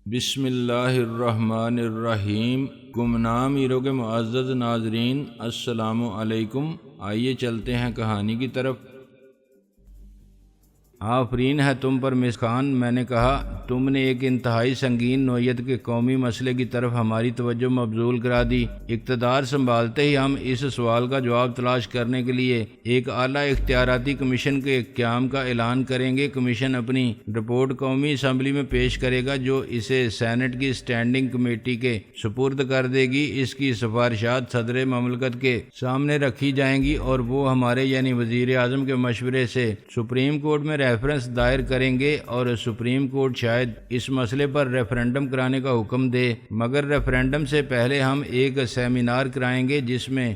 بسم اللہ الرحمن الرحیم۔ گمنام ہیرو کے معزز ناظرین، السلام علیکم۔ آئیے چلتے ہیں کہانی کی طرف۔ آفرین ہے تم پر مس خان، میں نے کہا، تم نے ایک انتہائی سنگین نوعیت کے قومی مسئلے کی طرف ہماری توجہ مبذول کرا دی۔ اقتدار سنبھالتے ہی ہم اس سوال کا جواب تلاش کرنے کے لیے ایک اعلیٰ اختیاراتی کمیشن کے قیام کا اعلان کریں گے۔ کمیشن اپنی رپورٹ قومی اسمبلی میں پیش کرے گا، جو اسے سینٹ کی اسٹینڈنگ کمیٹی کے سپرد کر دے گی۔ اس کی سفارشات صدر مملکت کے سامنے رکھی جائیں گی اور وہ ہمارے یعنی وزیر اعظم کے مشورے سے سپریم کورٹ میں ریفرنس دائر کریں گے اور سپریم کورٹ شاید اس مسئلے پر ریفرنڈم کرانے کا حکم دے، مگر ریفرنڈم سے پہلے ہم ایک سیمینار کرائیں گے جس میں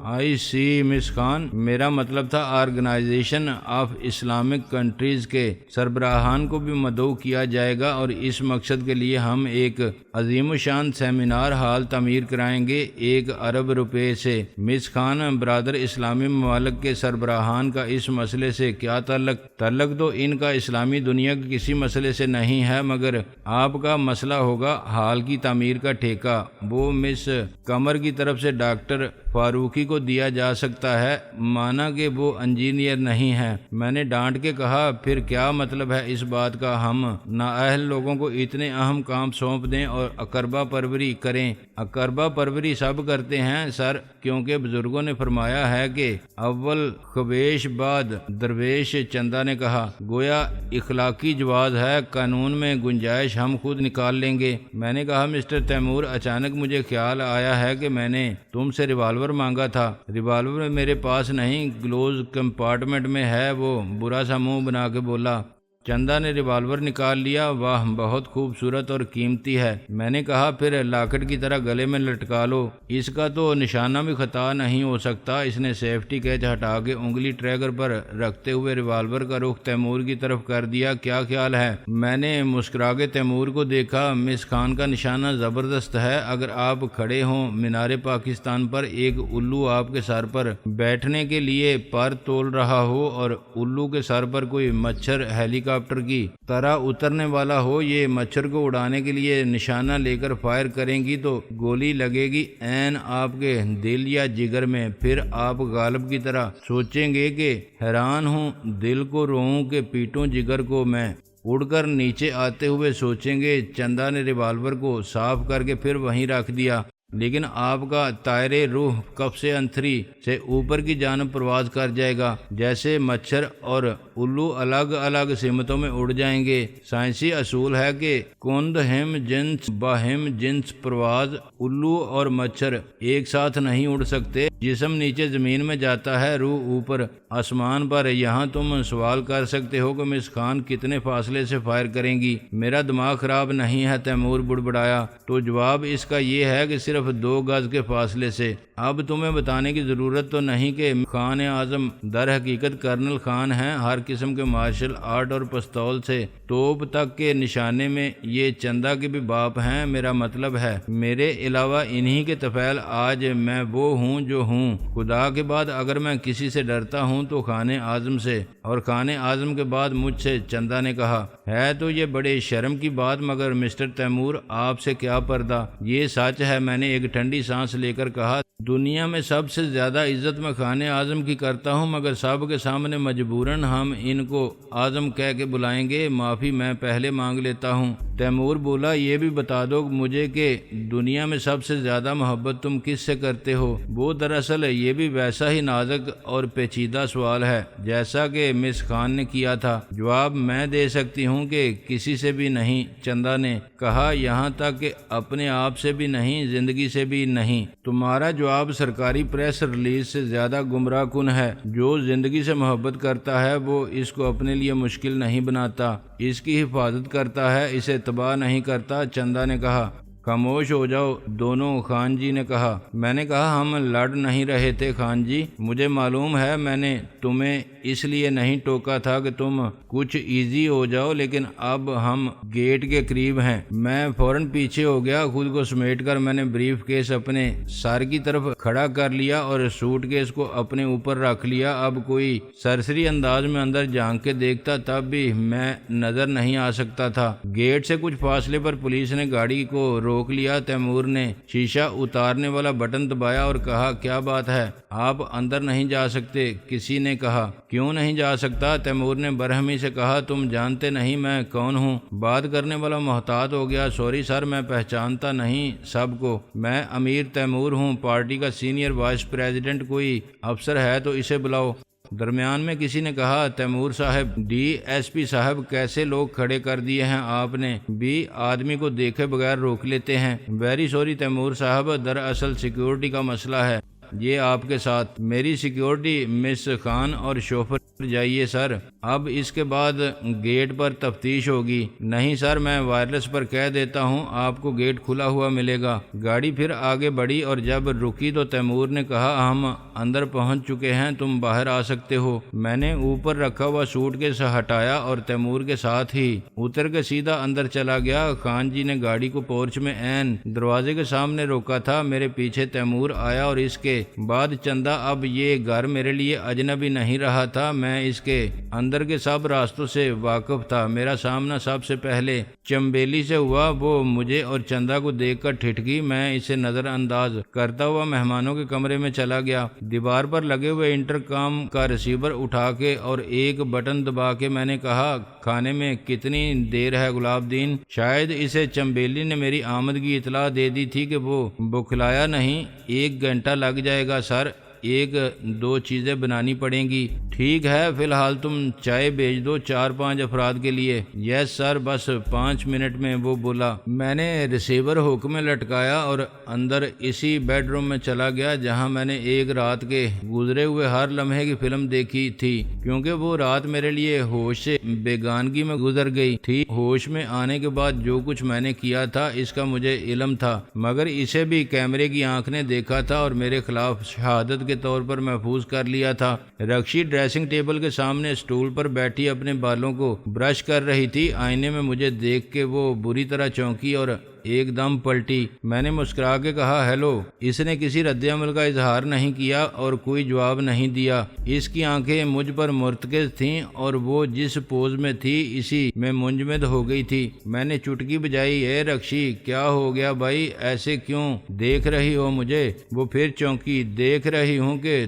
آئی سی مس خان، میرا مطلب تھا آرگنائزیشن آف اسلامک کنٹریز کے سربراہان کو بھی مدعو کیا جائے گا، اور اس مقصد کے لیے ہم ایک عظیم الشان سیمینار ہال تعمیر کرائیں گے 1 ارب روپے سے۔ مس خان، برادر اسلامی ممالک کے سربراہان کا اس مسئلے سے کیا تعلق تو ان کا اسلامی دنیا کے کسی مسئلے سے نہیں ہے، مگر آپ کا مسئلہ ہوگا ہال کی تعمیر کا ٹھیکہ۔ وہ مس قمر کی طرف سے ڈاکٹر فاروقی کو دیا جا سکتا ہے، مانا کہ وہ انجینئر نہیں ہے۔ میں نے ڈانٹ کے کہا، پھر کیا مطلب ہے اس بات کا ہم نااہل لوگوں کو اتنے اہم کام سونپ دیں اور اقربا پروری کریں؟ اقربا پروری سب کرتے ہیں سر، کیونکہ بزرگوں نے فرمایا ہے کہ اول خویش بعد درویش۔ چندا نے کہا، گویا اخلاقی جواز ہے، قانون میں گنجائش ہم خود نکال لیں گے۔ میں نے کہا، مسٹر تیمور، اچانک مجھے خیال آیا ہے کہ میں نے تم سے ریوالور مانگا تھا۔ ریوالور میرے پاس نہیں، گلوز کمپارٹمنٹ میں ہے۔ وہ برا سا منہ بنا کے بولا۔ چندا نے ریوالور نکال لیا۔ واہ، بہت خوبصورت اور قیمتی ہے۔ میں نے کہا، پھر لاکٹ کی طرح گلے میں لٹکا لو، اس کا تو نشانہ بھی خطا نہیں ہو سکتا۔ اس نے سیفٹی کیچ ہٹا کے انگلی ٹریگر پر رکھتے ہوئے ریوالور کا رخ تیمور کی طرف کر دیا۔ کیا خیال ہے؟ میں نے مسکرا کے تیمور کو دیکھا۔ مس خان کا نشانہ زبردست ہے۔ اگر آپ کھڑے ہوں مینار پاکستان پر، ایک الو آپ کے سر پر بیٹھنے کے لیے پر تول رہا ہو اور الو کے سر پر کوئی مچھر ہیلی کاپٹر کی طرح اترنے والا ہو، یہ مچھر کو اڑانے کے لیے نشانہ لے کر فائر کریں گی تو گولی لگے گی عین آپ کے دل یا جگر میں۔ پھر آپ غالب کی طرح سوچیں گے کہ حیران ہوں، دل کو روؤں کہ پیٹوں جگر کو میں، اڑ کر نیچے آتے ہوئے سوچیں گے۔ چندا نے ریوالور کو صاف کر کے پھر وہیں رکھ دیا۔ لیکن آپ کا طائرِ روح کف سے انتھری سے اوپر کی جانب پرواز کر جائے گا، جیسے مچھر اور الو الگ الگ سمتوں میں اڑ جائیں گے۔ سائنسی اصول ہے کہ کند ہم جنس باہم جنس پرواز، الو اور مچھر ایک ساتھ نہیں اڑ سکتے۔ جسم نیچے زمین میں جاتا ہے، روح اوپر آسمان پر۔ یہاں تم سوال کر سکتے ہو کہ مس خان کتنے فاصلے سے فائر کریں گی؟ میرا دماغ خراب نہیں ہے، تیمور بڑبڑایا۔ تو جواب اس کا یہ ہے کہ صرف 2 گز کے فاصلے سے۔ اب تمہیں بتانے کی ضرورت تو نہیں کہ خان اعظم در حقیقت کرنل خان ہیں، ہر قسم کے مارشل آرٹ اور پستول سے توپ تک کے نشانے میں یہ چندا کے بھی باپ ہیں۔ میرا مطلب ہے، میرے علاوہ انہی کے طفیل۔ آج میں وہ ہوں جو ہوں۔ خدا کے بعد اگر میں کسی سے ڈرتا ہوں تو خان اعظم سے، اور خان اعظم کے بعد مجھ سے۔ چندا نے کہا، ہے تو یہ بڑے شرم کی بات، مگر مسٹر تیمور، آپ سے کیا پردہ؟ یہ سچ ہے۔ میں نے ایک ٹھنڈی سانس لے کر کہا، دنیا میں سب سے زیادہ عزت میں خان اعظم کی کرتا ہوں، مگر سب کے سامنے مجبوراً ہم ان کو اعظم کہہ کے بلائیں گے۔ معافی میں پہلے مانگ لیتا ہوں۔ تیمور بولا، یہ بھی بتا دو مجھے کہ دنیا میں سب سے زیادہ محبت تم کس سے کرتے ہو؟ وہ دراصل یہ بھی ویسا ہی نازک اور پیچیدہ سوال ہے جیسا کہ مس خان نے کیا تھا۔ جواب میں دے سکتی ہوں کہ کسی سے بھی نہیں، چندا نے کہا، یہاں تک کہ اپنے آپ سے بھی نہیں، زندگی سے بھی نہیں۔ تمہارا جواب سرکاری پریس ریلیز سے زیادہ گمراہ کن ہے۔ جو زندگی سے محبت کرتا ہے وہ اس کو اپنے لیے مشکل نہیں بناتا، اس کی حفاظت کرتا ہے، اسے تباہ نہیں کرتا۔ چندا نے کہا، خاموش ہو جاؤ دونوں، خان جی نے کہا۔ میں نے کہا ہم لڑ نہیں رہے تھے خان جی، مجھے معلوم ہے میں نے تمہیں اس لیے نہیں ٹوکا تھا کہ تم کچھ ایزی ہو جاؤ، لیکن اب ہم گیٹ کے قریب ہیں۔ میں فوراً پیچھے ہو گیا، خود کو سمیٹ کر میں نے بریف کیس اپنے سر کی طرف کھڑا کر لیا اور سوٹ کیس کو اپنے اوپر رکھ لیا۔ اب کوئی سرسری انداز میں اندر جھانک کے دیکھتا تب بھی میں نظر نہیں آ سکتا تھا۔ گیٹ سے کچھ فاصلے پر پولیس نے گاڑی کو روک لیا۔ تیمور نے شیشہ اتارنے والا بٹن دبایا اور کہا کیا بات ہے، آپ اندر نہیں جا سکتے؟ کسی نے کہا کیوں نہیں جا سکتا؟ تیمور نے برہمی سے کہا تم جانتے نہیں میں کون ہوں؟ بات کرنے والا محتاط ہو گیا۔ سوری سر، میں پہچانتا نہیں سب کو، میں امیر تیمور ہوں، پارٹی کا سینئر وائس پریزیڈنٹ، کوئی افسر ہے تو اسے بلاؤ۔ درمیان میں کسی نے کہا تیمور صاحب، ڈی ایس پی صاحب، کیسے لوگ کھڑے کر دیے ہیں آپ نے بھی، آدمی کو دیکھے بغیر روک لیتے ہیں۔ ویری سوری تیمور صاحب، دراصل سیکیورٹی کا مسئلہ ہے یہ آپ کے ساتھ۔ میری سیکیورٹی مس خان اور شوفر جائیے سر، اب اس کے بعد گیٹ پر تفتیش ہوگی۔ نہیں سر، میں وائرلیس پر کہہ دیتا ہوں آپ کو گیٹ کھلا ہوا ملے گا۔ گاڑی پھر آگے بڑھی اور جب رکی تو تیمور نے کہا ہم اندر پہنچ چکے ہیں، تم باہر آ سکتے ہو۔ میں نے اوپر رکھا ہوا سوٹ کیس ہٹایا اور تیمور کے ساتھ ہی اتر کے سیدھا اندر چلا گیا۔ خان جی نے گاڑی کو پورچ میں عین دروازے کے سامنے روکا تھا۔ میرے پیچھے تیمور آیا اور اس کے بعد چندہ۔ اب یہ گھر میرے لیے اجنبی نہیں رہا تھا، میں اس کے اندر کے سب راستوں سے واقف تھا۔ میرا سامنا سب سے پہلے چمبیلی سے ہوا، وہ مجھے اور چندہ کو دیکھ کر ٹھٹکی۔ میں اسے نظر انداز کرتا ہوا مہمانوں کے کمرے میں چلا گیا۔ دیوار پر لگے ہوئے انٹرکام کا ریسیور اٹھا کے اور ایک بٹن دبا کے میں نے کہا کھانے میں کتنی دیر ہے گلاب دین؟ شاید اسے چمبیلی نے میری آمد کی اطلاع دے دی تھی کہ وہ بخلایا نہیں۔ 1 گھنٹہ لگ جائے گا سر، 1-2 چیزیں بنانی پڑیں گی۔ ٹھیک ہے، فی الحال تم چائے بھیج دو 4-5 افراد کے لیے۔ یس سر، بس 5 منٹ میں، وہ بولا۔ میں نے ریسیور ہک میں لٹکایا اور اندر اسی بیڈ روم میں چلا گیا جہاں میں نے ایک رات کے گزرے ہوئے ہر لمحے کی فلم دیکھی تھی، کیونکہ وہ رات میرے لیے ہوش سے بیگانگی میں گزر گئی تھی۔ ہوش میں آنے کے بعد جو کچھ میں نے کیا تھا اس کا مجھے علم تھا، مگر اسے بھی کیمرے کی آنکھ نے دیکھا تھا اور میرے خلاف شہادت کے طور پر محفوظ کر لیا تھا۔ رکشی ڈریسنگ ٹیبل کے سامنے اسٹول پر بیٹھی اپنے بالوں کو برش کر رہی تھی۔ آئینے میں مجھے دیکھ کے وہ بری طرح چونکی اور ایک دم پلٹی۔ میں نے مسکرا کے کہا ہیلو۔ اس نے کسی رد عمل کا اظہار نہیں کیا اور کوئی جواب نہیں دیا۔ اس کی آنکھیں مجھ پر مرتکز تھیں اور وہ جس پوز میں تھی اسی میں منجمد ہو گئی تھی۔ میں نے چٹکی بجائی، اے رکشی کیا ہو گیا بھائی، ایسے کیوں دیکھ رہی ہو مجھے؟ وہ پھر چونکی، دیکھ رہی ہوں کہ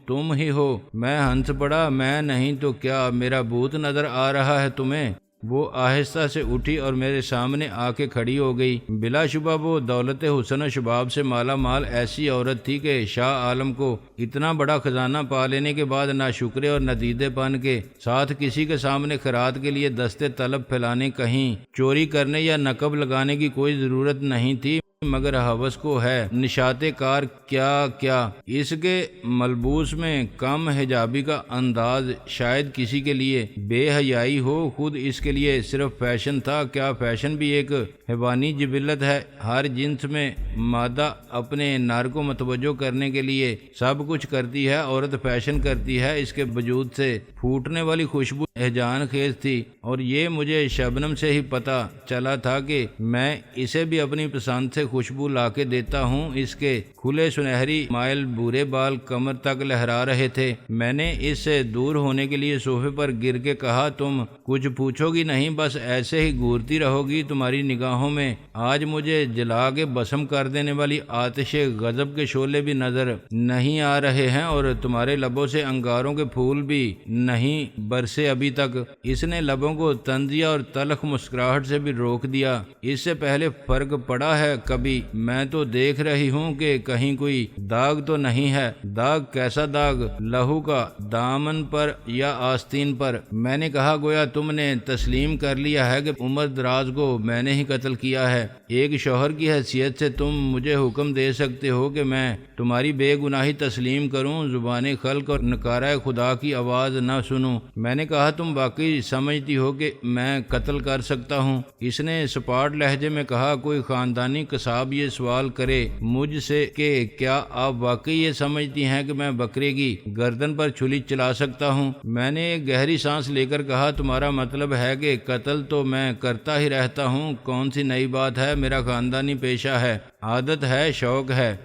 تم ہی ہو۔ میں ہنس پڑا، میں نہیں تو کیا، میرا بھوت نظر آ رہا ہے تمہیں؟ وہ آہستہ سے اٹھی اور میرے سامنے آ کے کھڑی ہو گئی۔ بلا شبہ وہ دولت حسن و شباب سے مالا مال ایسی عورت تھی کہ شاہ عالم کو اتنا بڑا خزانہ پا لینے کے بعد ناشکرے اور ندیدے پن کے ساتھ کسی کے سامنے خیرات کے لیے دستے طلب پھیلانے، کہیں چوری کرنے یا نقب لگانے کی کوئی ضرورت نہیں تھی، مگر ہوس کو ہے نشاط کار کیا اس کے ملبوس میں کم حجابی کا انداز شاید کسی کے لیے بے حیائی ہو، خود اس کے لیے صرف فیشن تھا۔ کیا فیشن بھی ایک حیوانی جبلت ہے؟ ہر جنس میں مادہ اپنے نر کو متوجہ کرنے کے لیے سب کچھ کرتی ہے، عورت فیشن کرتی ہے۔ اس کے وجود سے پھوٹنے والی خوشبو ہیجان خیز تھی اور یہ مجھے شبنم سے ہی پتہ چلا تھا کہ میں اسے بھی اپنی پسند سے خوشبو لا کے دیتا ہوں۔ اس کے کھلے سنہری مائل بورے بال کمر تک لہرا رہے تھے۔ میں نے اس سے دور ہونے کے لیے صوفے پر گر کے کہا تم کچھ پوچھو گی نہیں، بس ایسے ہی گورتی رہو گی؟ تمہاری نگاہوں میں آج مجھے جلا کے بسم کر دینے والی آتش غضب کے شعلے بھی نظر نہیں آ رہے ہیں اور تمہارے لبوں سے انگاروں کے پھول بھی نہیں برسے ابھی تک۔ اس نے لبوں کو طنزیہ اور تلخ مسکراہٹ سے بھی روک دیا۔ اس سے پہلے فرق پڑا ہے کبھی ابھی میں تو دیکھ رہی ہوں کہ کہیں کوئی داغ تو نہیں ہے۔ داغ؟ کیسا داغ؟ لہو کا؟ دامن پر یا آستین پر؟ میں نے کہا گویا تم نے تسلیم کر لیا ہے کہ عمر دراز کو میں نے ہی قتل کیا ہے۔ ایک شوہر کی حیثیت سے تم مجھے حکم دے سکتے ہو کہ میں تمہاری بے گناہی تسلیم کروں، زبان خلق اور نکارہ خدا کی آواز نہ سنوں؟ میں نے کہا تم واقعی سمجھتی ہو کہ میں قتل کر سکتا ہوں؟ اس نے سپاٹ لہجے میں کہا، کوئی خاندانی قصاب یہ سوال کرے مجھ سے کہ کیا آپ واقعی یہ سمجھتی ہیں کہ میں بکرے کی گردن پر چھری چلا سکتا ہوں؟ میں نے ایک گہری سانس لے کر کہا، تمہارا مطلب ہے کہ قتل تو میں کرتا ہی رہتا ہوں، کون سی نئی بات ہے؟ میرا خاندانی پیشہ ہے، عادت ہے، شوق ہے۔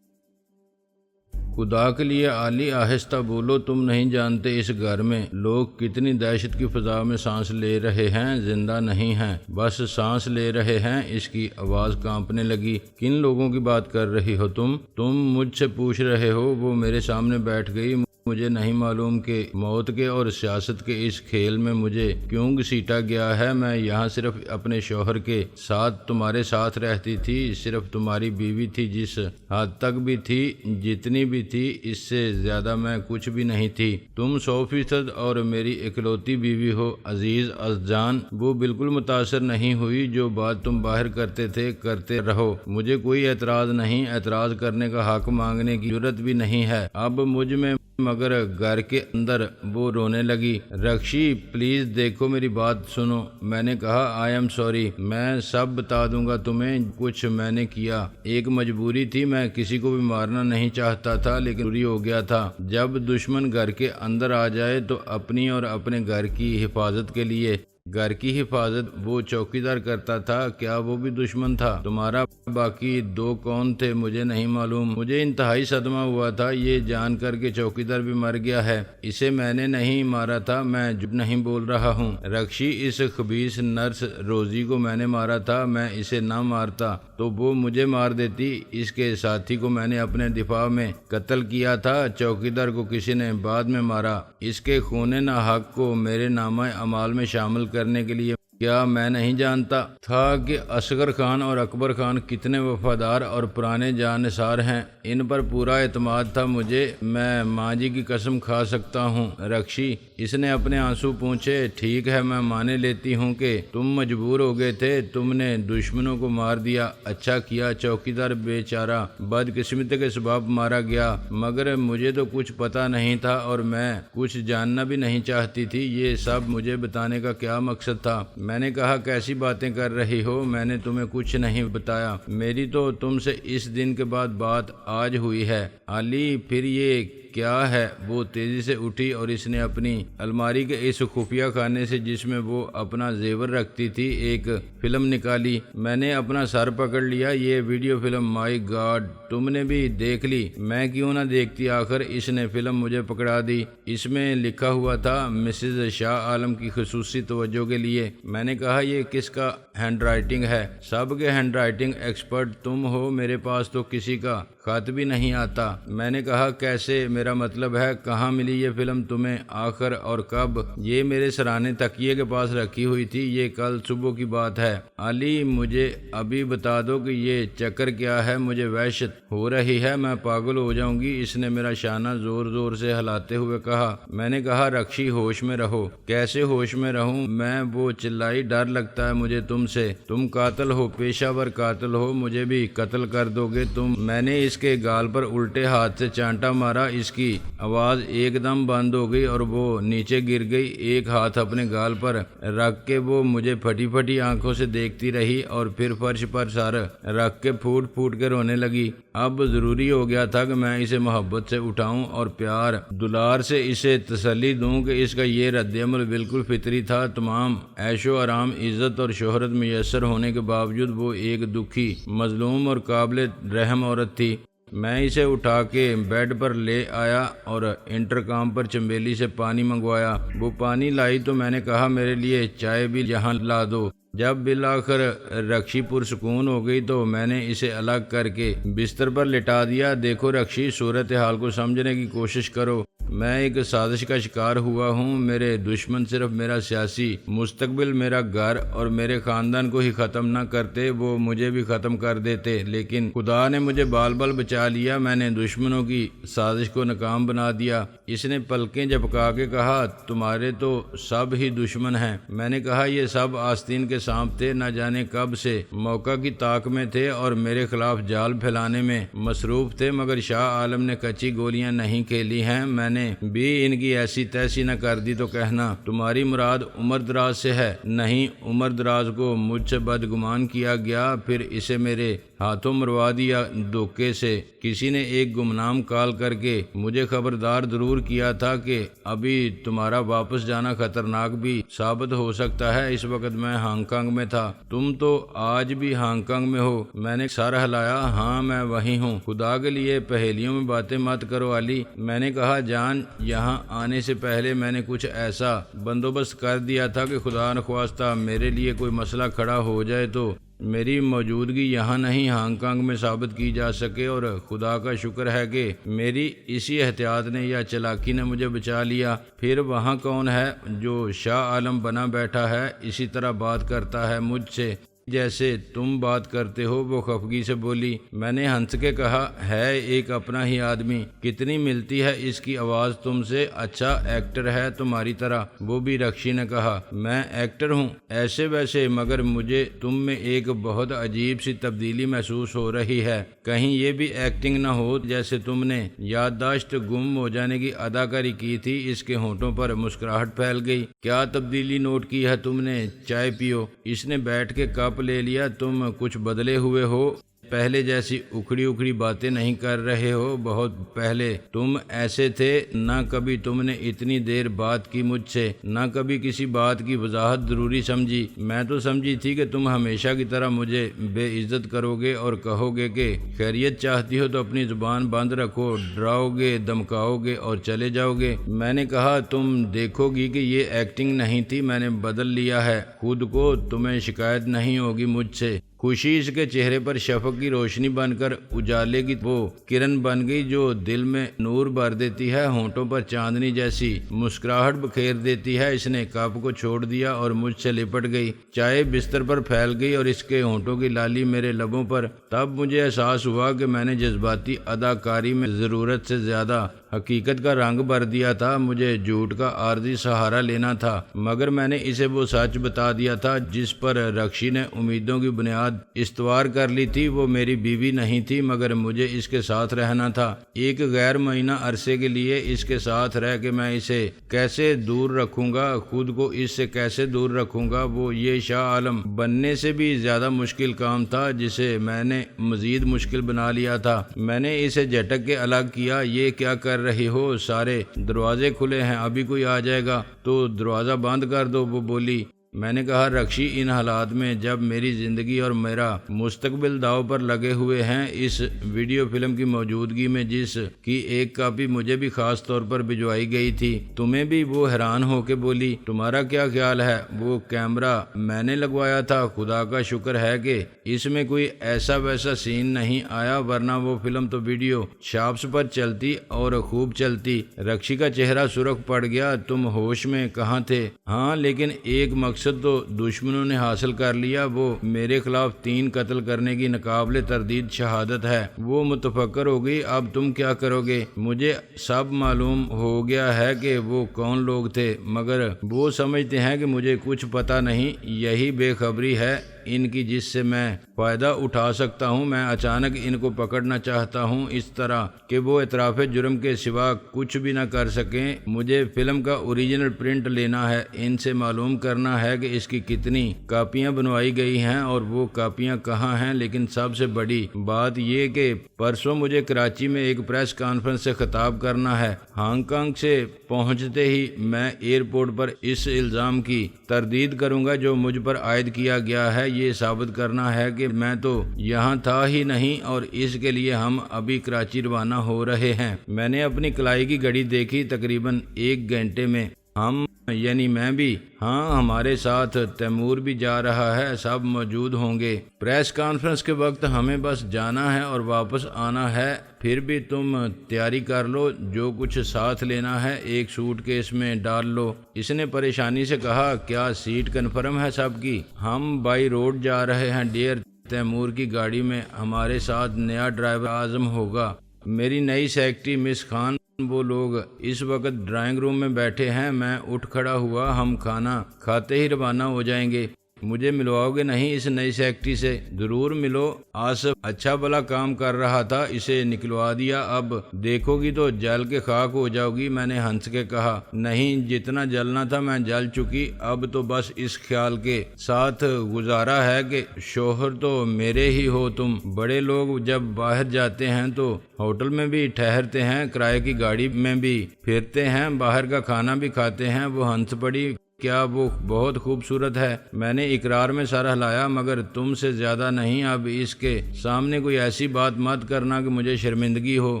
خدا کے لیے علی آہستہ بولو، تم نہیں جانتے اس گھر میں لوگ کتنی دہشت کی فضا میں سانس لے رہے ہیں، زندہ نہیں ہیں، بس سانس لے رہے ہیں۔ اس کی آواز کانپنے لگی۔ کن لوگوں کی بات کر رہی ہو تم مجھ سے پوچھ رہے ہو؟ وہ میرے سامنے بیٹھ گئی۔ مجھے نہیں معلوم کہ موت کے اور سیاست کے اس کھیل میں مجھے کیوں گھسیٹا گیا ہے۔ میں یہاں صرف اپنے شوہر کے ساتھ تمہارے ساتھ رہتی تھی، صرف تمہاری بیوی تھی، جس حد تک بھی تھی، جتنی بھی تھی، اس سے زیادہ میں کچھ بھی نہیں تھی۔ تم 100% اور میری اکلوتی بیوی ہو عزیز ازجان۔ وہ بالکل متاثر نہیں ہوئی۔ جو بات تم باہر کرتے تھے کرتے رہو، مجھے کوئی اعتراض نہیں، اعتراض کرنے کا حق مانگنے کی جرت بھی نہیں ہے اب مجھ میں۔ مگر گھر کے اندر وہ رونے لگی۔ رکشی پلیز دیکھو، میری بات سنو۔ میں نے کہا آئی ایم سوری، میں سب بتا دوں گا تمہیں کچھ میں نے کیا، ایک مجبوری تھی، میں کسی کو بھی مارنا نہیں چاہتا تھا لیکن ضروری ہو گیا تھا۔ جب دشمن گھر کے اندر آ جائے تو اپنی اور اپنے گھر کی حفاظت کے لیے گھر کی حفاظت وہ چوکیدار کرتا تھا۔ کیا وہ بھی دشمن تھا تمہارا؟ باقی دو کون تھے مجھے نہیں معلوم۔ مجھے انتہائی صدمہ ہوا تھا یہ جان کر کے چوکیدار بھی مر گیا ہے۔ اسے میں نے نہیں مارا تھا، میں جھوٹ نہیں بول رہا ہوں رکشی۔ اس خبیث نرس روزی کو میں نے مارا تھا۔ میں اسے نہ مارتا تو وہ مجھے مار دیتی۔ اس کے ساتھی کو میں نے اپنے دفاع میں قتل کیا تھا۔ چوکیدار کو کسی نے بعد میں مارا۔ اس کے خون ناحق کو میرے نامہ اعمال میں شامل کرنے کے لیے کیا میں نہیں جانتا تھا کہ اصغر خان اور اکبر خان کتنے وفادار اور پرانے جانثار ہیں؟ ان پر پورا اعتماد تھا مجھے۔ میں ماں جی کی قسم کھا سکتا ہوں رکشی۔ اس نے اپنے آنسو پونچھے۔ ٹھیک ہے، میں مانے لیتی ہوں کہ تم مجبور ہو گئے تھے، تم نے دشمنوں کو مار دیا، اچھا کیا۔ چوکیدار بیچارہ بدقسمتی کے سبب مارا گیا، مگر مجھے تو کچھ پتہ نہیں تھا اور میں کچھ جاننا بھی نہیں چاہتی تھی۔ یہ سب مجھے بتانے کا کیا مقصد تھا؟ میں نے کہا کیسی باتیں کر رہی ہو، میں نے تمہیں کچھ نہیں بتایا۔ میری تو تم سے اس دن کے بعد بات آج ہوئی ہے۔ علی پھر یہ کیا ہے؟ وہ تیزی سے اٹھی اور اس نے اپنی الماری کے اس خفیہ خانے سے جس میں وہ اپنا زیور رکھتی تھی ایک فلم نکالی۔ میں نے اپنا سر پکڑ لیا۔ یہ ویڈیو فلم، مائی گاڈ، تم نے بھی دیکھ لی؟ میں کیوں نہ دیکھتی؟ آخر اس نے فلم مجھے پکڑا دی۔ اس میں لکھا ہوا تھا مسز شاہ عالم کی خصوصی توجہ کے لیے۔ میں نے کہا یہ کس کا ہینڈ رائٹنگ ہے؟ سب کے ہینڈ رائٹنگ ایکسپرٹ تم ہو، میرے پاس تو کسی کا خط بھی نہیں آتا۔ میں نے کہا کیسے؟ میرا مطلب ہے کہاں ملی یہ فلم تمہیں آخر اور کب؟ یہ میرے سرانے تکیے کے پاس رکھی ہوئی تھی، یہ کل صبح کی بات ہے۔ علی مجھے ابھی بتا دو کہ یہ چکر کیا ہے، مجھے وحشت ہو رہی ہے، میں پاگل ہو جاؤں گی۔ اس نے میرا شانہ زور زور سے ہلاتے ہوئے کہا۔ میں نے کہا رکشی ہوش میں رہو۔ کیسے ہوش میں رہوں میں؟ وہ چلائی۔ ڈر لگتا ہے مجھے تم سے، تم قاتل ہو، پیشہ ور قاتل ہو، مجھے بھی قتل کر دو گے تم۔ میں نے اس کے گال پر الٹے ہاتھ سے چانٹا مارا۔ اس کی آواز ایک دم بند ہو گئی اور وہ نیچے گر گئی۔ ایک ہاتھ اپنے گال پر رکھ کے وہ مجھے پھٹی پھٹی آنکھوں سے دیکھتی رہی اور پھر فرش پر سر رکھ کے پھوٹ پھوٹ کے رونے لگی۔ اب ضروری ہو گیا تھا کہ میں اسے محبت سے اٹھاؤں اور پیار دلار سے اسے تسلی دوں کہ اس کا یہ رد عمل بالکل فطری تھا۔ تمام عیش و آرام، عزت اور شہرت میسر ہونے کے باوجود وہ ایک دکھی، مظلوم اور قابل رحم عورت تھی۔ میں اسے اٹھا کے بیڈ پر لے آیا اور انٹرکام پر چنبیلی سے پانی منگوایا۔ وہ پانی لائی تو میں نے کہا میرے لیے چائے بھی یہاں لا دو۔ جب بالآخر رکشی پرسکون ہو گئی تو میں نے اسے الگ کر کے بستر پر لٹا دیا۔ دیکھو رکشی، صورتحال کو سمجھنے کی کوشش کرو۔ میں ایک سازش کا شکار ہوا ہوں۔ میرے دشمن صرف میرا سیاسی مستقبل، میرا گھر اور میرے خاندان کو ہی ختم نہ کرتے، وہ مجھے بھی ختم کر دیتے، لیکن خدا نے مجھے بال بال بچا لیا۔ میں نے دشمنوں کی سازش کو ناکام بنا دیا۔ اس نے پلکیں جھپکا کے کہا، تمہارے تو سب ہی دشمن ہیں۔ میں نے کہا، یہ سب آستین کے سانپ تھے، نہ جانے کب سے موقع کی طاق میں تھے اور میرے خلاف جال پھیلانے میں مصروف تھے، مگر شاہ عالم نے کچی گولیاں نہیں کھیلی ہیں۔ میں نے بھی ان کی ایسی تیسی نہ کر دی تو کہنا تمہاری مراد عمر دراز سے ہے۔ نہیں، عمر دراز کو مجھ سے بدگمان کیا گیا، پھر اسے میرے ہاتھوں مروا دیا دھوکے سے۔ کسی نے ایک گمنام کال کر کے مجھے خبردار ضرور کیا تھا کہ ابھی تمہارا واپس جانا خطرناک بھی ثابت ہو سکتا ہے۔ اس وقت میں ہانگ کانگ میں تھا۔ تم تو آج بھی ہانگ کانگ میں ہو؟ میں نے سر ہلایا۔ ہاں، میں وہیں ہوں۔ خدا کے لیے پہیلیوں میں باتیں مت کرو علی۔ میں نے کہا، جان، یہاں آنے سے پہلے میں نے کچھ ایسا بندوبست کر دیا تھا کہ خدا نخواستہ میرے لیے کوئی مسئلہ کھڑا ہو جائے تو میری موجودگی یہاں نہیں ہانگ کانگ میں ثابت کی جا سکے، اور خدا کا شکر ہے کہ میری اسی احتیاط نے یا چلاکی نے مجھے بچا لیا۔ پھر وہاں کون ہے جو شاہ عالم بنا بیٹھا ہے، اسی طرح بات کرتا ہے مجھ سے جیسے تم بات کرتے ہو؟ وہ خفگی سے بولی۔ میں نے ہنس کے کہا، ہے ایک اپنا ہی آدمی، کتنی ملتی ہے اس کی آواز تم سے۔ اچھا ایکٹر ہے تمہاری طرح؟ وہ بھی رکشی نے کہا۔ میں ایکٹر ہوں ایسے ویسے، مگر مجھے تم میں ایک بہت عجیب سی تبدیلی محسوس ہو رہی ہے۔ کہیں یہ بھی ایکٹنگ نہ ہو جیسے تم نے یادداشت گم ہو جانے کی اداکاری کی تھی؟ اس کے ہونٹوں پر مسکراہٹ پھیل گئی۔ کیا تبدیلی نوٹ کی ہے تم نے؟ چائے پیو۔ اس نے بیٹھ کے کپ لے لیا۔ تم کچھ بدلے ہوئے ہو، پہلے جیسی اکھڑی اکھڑی باتیں نہیں کر رہے ہو۔ بہت پہلے تم ایسے تھے، نہ کبھی تم نے اتنی دیر بات کی مجھ سے، نہ کبھی کسی بات کی وضاحت ضروری سمجھی۔ میں تو سمجھی تھی کہ تم ہمیشہ کی طرح مجھے بے عزت کرو گے اور کہو گے کہ خیریت چاہتی ہو تو اپنی زبان بند رکھو، ڈراؤ گے، دمکاؤ گے اور چلے جاؤ گے۔ میں نے کہا، تم دیکھو گی کہ یہ ایکٹنگ نہیں تھی، میں نے بدل لیا ہے خود کو، تمہیں شکایت نہیں ہوگی مجھ سے۔ خوشی اس کے چہرے پر شفق کی روشنی بن کر اجالے کی وہ کرن بن گئی جو دل میں نور بھر دیتی ہے، ہونٹوں پر چاندنی جیسی مسکراہٹ بکھیر دیتی ہے۔ اس نے کپ کو چھوڑ دیا اور مجھ سے لپٹ گئی۔ چائے بستر پر پھیل گئی اور اس کے ہونٹوں کی لالی میرے لبوں پر۔ تب مجھے احساس ہوا کہ میں نے جذباتی اداکاری میں ضرورت سے زیادہ حقیقت کا رنگ بھر دیا تھا۔ مجھے جھوٹ کا عارضی سہارا لینا تھا، مگر میں نے اسے وہ سچ بتا دیا تھا جس پر رکشی نے امیدوں کی بنیاد استوار کر لی تھی۔ وہ میری بیوی نہیں تھی، مگر مجھے اس کے ساتھ رہنا تھا۔ ایک غیر معینہ عرصے کے لیے اس کے ساتھ رہ کے میں اسے کیسے دور رکھوں گا، خود کو اس سے کیسے دور رکھوں گا؟ وہ یہ شاہ عالم بننے سے بھی زیادہ مشکل کام تھا جسے میں نے مزید مشکل بنا لیا تھا۔ میں نے اسے جھٹک کے الگ کیا۔ یہ کیا کر رہی ہو؟ سارے دروازے کھلے ہیں، ابھی کوئی آ جائے گا تو دروازہ بند کر دو، وہ بولی۔ میں نے کہا، رکشی، ان حالات میں جب میری زندگی اور میرا مستقبل داؤ پر لگے ہوئے ہیں، اس ویڈیو فلم کی موجودگی میں جس کی ایک کاپی مجھے بھی خاص طور پر بھجوائی گئی تھی، تمہیں بھی؟ وہ حیران ہو کے بولی۔ تمہارا کیا خیال ہے؟ وہ کیمرہ میں نے لگوایا تھا، خدا کا شکر ہے کہ اس میں کوئی ایسا ویسا سین نہیں آیا، ورنہ وہ فلم تو ویڈیو شاپس پر چلتی اور خوب چلتی۔ رکشی کا چہرہ سرخ پڑ گیا۔ تم ہوش میں کہاں تھے؟ ہاں، لیکن ایک مقصد تو دشمنوں نے حاصل کر لیا، وہ میرے خلاف 3 قتل کرنے کی ناقابل تردید شہادت ہے۔ وہ متفکر ہو گئی۔ اب تم کیا کرو گے؟ مجھے سب معلوم ہو گیا ہے کہ وہ کون لوگ تھے، مگر وہ سمجھتے ہیں کہ مجھے کچھ پتہ نہیں۔ یہی بے خبری ہے ان کی جس سے میں فائدہ اٹھا سکتا ہوں۔ میں اچانک ان کو پکڑنا چاہتا ہوں اس طرح کہ وہ اعتراف جرم کے سوا کچھ بھی نہ کر سکیں۔ مجھے فلم کا اوریجنل پرنٹ لینا ہے، ان سے معلوم کرنا ہے کہ اس کی کتنی کاپیاں بنوائی گئی ہیں اور وہ کاپیاں کہاں ہیں۔ لیکن سب سے بڑی بات یہ کہ پرسوں مجھے کراچی میں ایک پریس کانفرنس سے خطاب کرنا ہے۔ ہانگ کانگ سے پہنچتے ہی میں ایئرپورٹ پر اس الزام کی تردید کروں گا جو مجھ پر عائد کیا گیا ہے۔ یہ ثابت کرنا ہے کہ میں تو یہاں تھا ہی نہیں، اور اس کے لیے ہم ابھی کراچی روانہ ہو رہے ہیں۔ میں نے اپنی کلائی کی گھڑی دیکھی، تقریباً 1 گھنٹے میں ہم یعنی میں بھی؟ ہاں، ہمارے ساتھ تیمور بھی جا رہا ہے، سب موجود ہوں گے۔ پریس کانفرنس کے وقت ہمیں بس جانا ہے اور واپس آنا ہے، پھر بھی تم تیاری کر لو، جو کچھ ساتھ لینا ہے ایک سوٹ کیس میں ڈال لو۔ اس نے پریشانی سے کہا، کیا سیٹ کنفرم ہے سب کی؟ ہم بائی روڈ جا رہے ہیں ڈیئر، تیمور کی گاڑی میں ہمارے ساتھ نیا ڈرائیور اعظم ہوگا، میری نئی سیکرٹری مس خان۔ وہ لوگ اس وقت ڈرائنگ روم میں بیٹھے ہیں، میں اٹھ کھڑا ہوا، ہم کھانا کھاتے ہی روانہ ہو جائیں گے۔ مجھے ملواؤ گے نہیں اس نئی سیکرٹری سے؟ ضرور ملو، آصف اچھا بھلا کام کر رہا تھا، اسے نکلوا دیا، اب دیکھو گی تو جل کے خاک ہو جاؤ گی۔ میں نے ہنس کے کہا، نہیں، جتنا جلنا تھا میں جل چکی، اب تو بس اس خیال کے ساتھ گزارا ہے کہ شوہر تو میرے ہی ہو تم۔ بڑے لوگ جب باہر جاتے ہیں تو ہوٹل میں بھی ٹھہرتے ہیں، کرائے کی گاڑی میں بھی پھرتے ہیں، باہر کا کھانا بھی کھاتے ہیں۔ وہ ہنس پڑی، کیا وہ بہت خوبصورت ہے؟ میں نے اقرار میں سر ہلایا، مگر تم سے زیادہ نہیں۔ اب اس کے سامنے کوئی ایسی بات مت کرنا کہ مجھے شرمندگی ہو۔